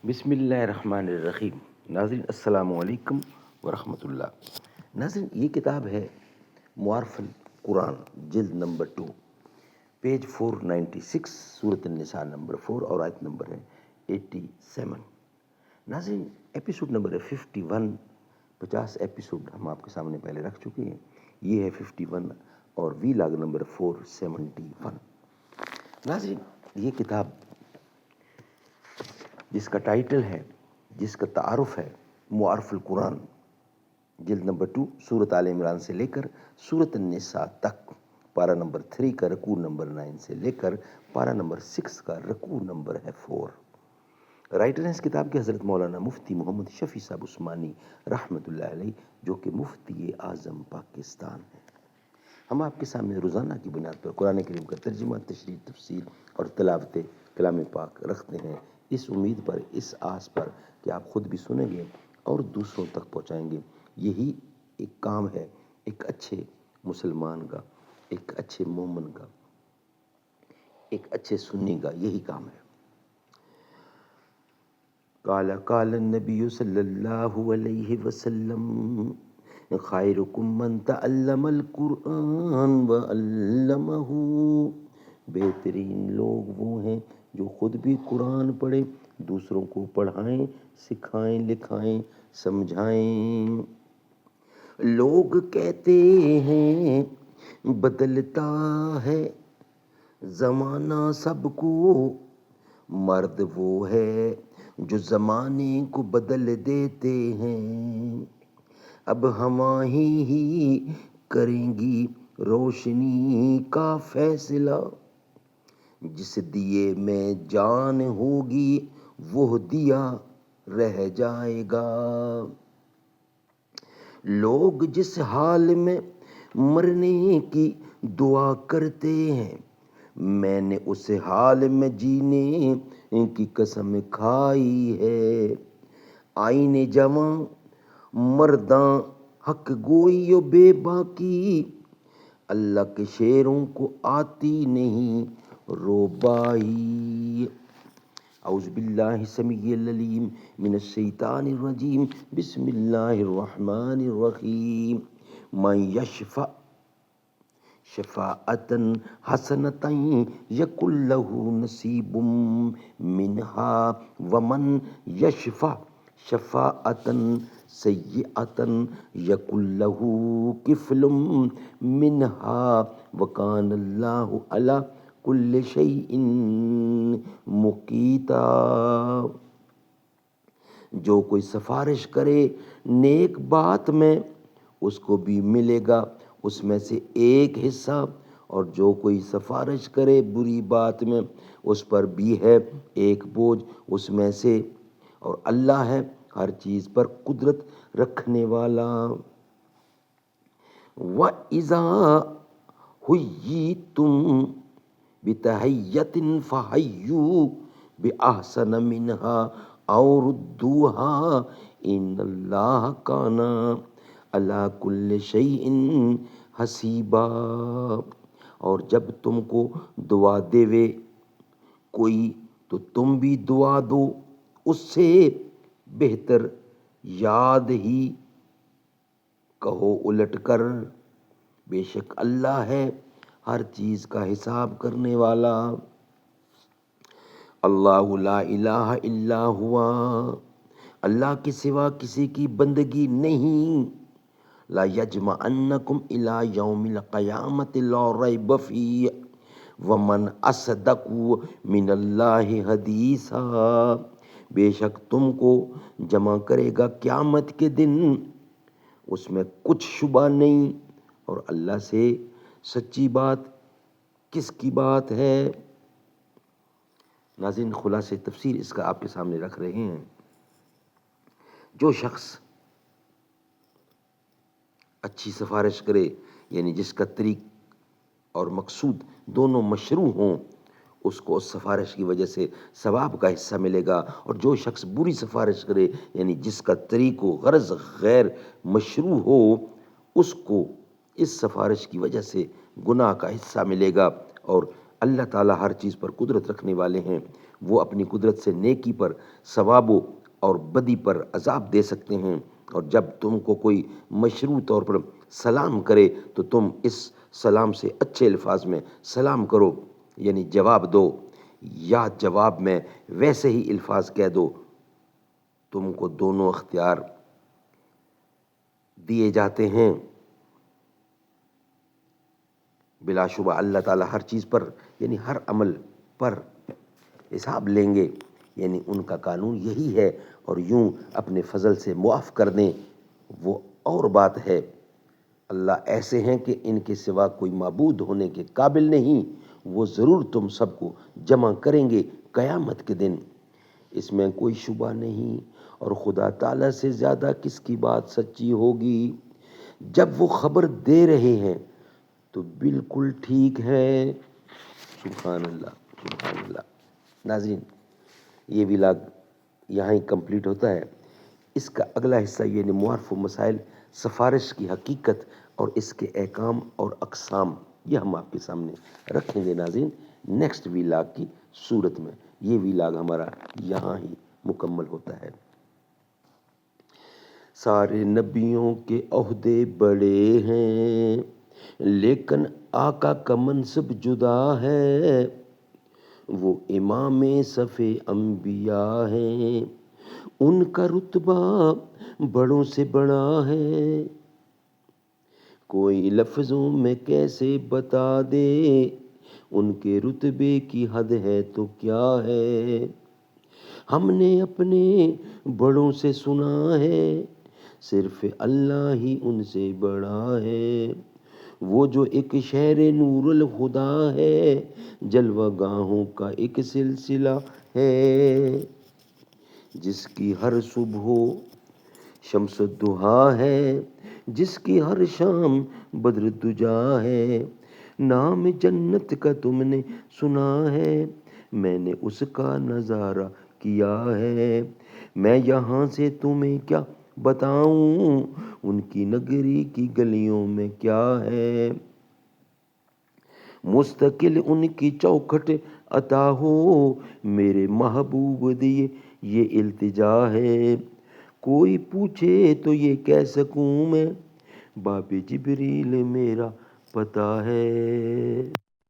بسم اللہ الرحمن الرحیم۔ ناظرین السلام علیکم ورحمۃ اللہ۔ ناظرین یہ کتاب ہے معارف القرآن، جلد نمبر 2، پیج 496، سورۃ النساء نمبر 4 اور آیت نمبر ہے 87۔ ناظرین ایپیسوڈ نمبر ہے 51۔ 50 ایپیسوڈ ہم آپ کے سامنے پہلے رکھ چکے ہیں، یہ ہے 51 اور وی لاگ نمبر 471۔ ناظرین یہ کتاب جس کا ٹائٹل ہے، جس کا تعارف ہے معارف القرآن، جلد نمبر 2، سورۃ آل عمران سے لے کر سورۃ النساء تک، پارہ نمبر 3 کا رکوع نمبر 9 سے لے کر پارہ نمبر 6 کا رکوع نمبر ہے 4۔ رائٹر ہیں اس کتاب کے حضرت مولانا مفتی محمد شفیع صاحب عثمانی رحمۃ اللہ علیہ، جو کہ مفتی اعظم پاکستان ہیں۔ ہم آپ کے سامنے روزانہ کی بنیاد پر قرآن کریم کا ترجمہ، تشریح، تفسیر اور تلاوت کلام پاک رکھتے ہیں، اس امید پر، اس آس پر کہ آپ خود بھی سنیں گے اور دوسروں تک پہنچائیں گے۔ یہی ایک کام ہے ایک اچھے مسلمان کا، ایک اچھے مومن کا، ایک اچھے سنی کا، یہی کام ہے۔ قال النبی صلی اللہ علیہ وسلم خیرکم من تعلم القرآن وعلمہ۔ بہترین لوگ وہ ہیں جو خود بھی قرآن پڑھیں، دوسروں کو پڑھائیں، سکھائیں، لکھائیں، سمجھائیں۔ لوگ کہتے ہیں بدلتا ہے زمانہ سب کو، مرد وہ ہے جو زمانے کو بدل دیتے ہیں۔ اب ہوا ہی کریں گی روشنی کا فیصلہ، جس دیے میں جان ہوگی وہ دیا رہ جائے گا۔ لوگ جس حال میں مرنے کی دعا کرتے ہیں، میں نے اس حال میں جینے کی قسم کھائی ہے۔ آئین جواں مرداں حق گوئی و بے باکی، اللہ کے شیروں کو آتی نہیں روبائی۔ اعوذ باللہ السمیع العلیم من الشیطان الرجیم، بسم اللہ الرحمن الرحیم۔ من یشفع شفاعۃ حسنۃ یکن لہ نصیب منہا ومن یشفع شفاعۃ سیئۃ یکن لہ کفل منہا وکان اللہ علی کل شیء مقیتا۔ جو کوئی سفارش کرے نیک بات میں، اس کو بھی ملے گا اس میں سے ایک حصہ، اور جو کوئی سفارش کرے بری بات میں، اس پر بھی ہے ایک بوجھ اس میں سے، اور اللہ ہے ہر چیز پر قدرت رکھنے والا۔ وَإِذَا حُيِّيتُم بِتَحِيَّةٍ فَحَيُّوا بِأَحْسَنَ مِنْهَا أَوْ رُدُّوهَا إِنَّ اللَّهَ كَانَ عَلَى كُلِّ شَيْءٍ حَسِيبًا۔ اور جب تم کو دعا دیوے کوئی تو تم بھی دعا دو اس سے بہتر، یاد ہی کہو الٹ کر، بے شک اللہ ہے ہر چیز کا حساب کرنے والا۔ اللہ لا الہ الا ہوا، اللہ کے سوا کسی کی بندگی نہیں۔ لا یجمعنکم الی یوم القیامۃ لا ریب فیہ ومن اصدق من اللہ حدیثا۔ بے شک تم کو جمع کرے گا قیامت کے دن، اس میں کچھ شبہ نہیں، اور اللہ سے سچی بات کس کی بات ہے۔ ناظرین خلاصہ تفسیر اس کا آپ کے سامنے رکھ رہے ہیں۔ جو شخص اچھی سفارش کرے، یعنی جس کا طریق اور مقصود دونوں مشروع ہوں، اس کو اس سفارش کی وجہ سے ثواب کا حصہ ملے گا، اور جو شخص بری سفارش کرے، یعنی جس کا طریق و غرض غیر مشروع ہو، اس کو اس سفارش کی وجہ سے گناہ کا حصہ ملے گا، اور اللہ تعالیٰ ہر چیز پر قدرت رکھنے والے ہیں، وہ اپنی قدرت سے نیکی پر ثواب اور بدی پر عذاب دے سکتے ہیں، اور جب تم کو کوئی مشروع طور پر سلام کرے تو تم اس سلام سے اچھے الفاظ میں سلام کرو، یعنی جواب دو، یا جواب میں ویسے ہی الفاظ کہہ دو۔ تم کو دونوں اختیار دیے جاتے ہیں۔ بلا شبہ اللہ تعالیٰ ہر چیز پر، یعنی ہر عمل پر حساب لیں گے، یعنی ان کا قانون یہی ہے، اور یوں اپنے فضل سے معاف کر دیں وہ اور بات ہے۔ اللہ ایسے ہیں کہ ان کے سوا کوئی معبود ہونے کے قابل نہیں، وہ ضرور تم سب کو جمع کریں گے قیامت کے دن، اس میں کوئی شبہ نہیں، اور خدا تعالیٰ سے زیادہ کس کی بات سچی ہوگی۔ جب وہ خبر دے رہے ہیں تو بالکل ٹھیک ہے۔ سبحان اللہ، سبحان اللہ۔ ناظرین، یہ ولاگ یہاں ہی کمپلیٹ ہوتا ہے۔ اس کا اگلا حصہ یعنی معارف و مسائل، سفارش کی حقیقت اور اس کے احکام اور اقسام، یہ ہم آپ کے سامنے رکھیں گے ناظرین نیکسٹ ولاگ کی صورت میں۔ یہ ولاگ ہمارا یہاں ہی مکمل ہوتا ہے۔ سارے نبیوں کے عہدے بڑے ہیں، لیکن آقا کا منصب جدا ہے، وہ امام صف انبیاء ہیں، ان کا رتبہ بڑوں سے بڑا ہے، کوئی لفظوں میں کیسے بتا دے، ان کے رتبے کی حد ہے تو کیا ہے، ہم نے اپنے بڑوں سے سنا ہے، صرف اللہ ہی ان سے بڑا ہے، وہ جو ایک شہر نور الہدا ہے، جلوہ گاہوں کا ایک سلسلہ ہے، جس کی ہر صبح شمس الضحیٰ ہے، جس کی ہر شام بدر الدجا ہے، نام جنت کا تم نے سنا ہے، میں نے اس کا نظارہ کیا ہے، میں یہاں سے تمہیں کیا بتاؤں، ان کی نگری کی گلیوں میں کیا ہے، مستقل ان کی چوکھٹ عطا ہو، میرے محبوب دیے یہ التجا ہے، کوئی پوچھے تو یہ کہہ سکوں میں، باب جبریل میرا پتہ ہے۔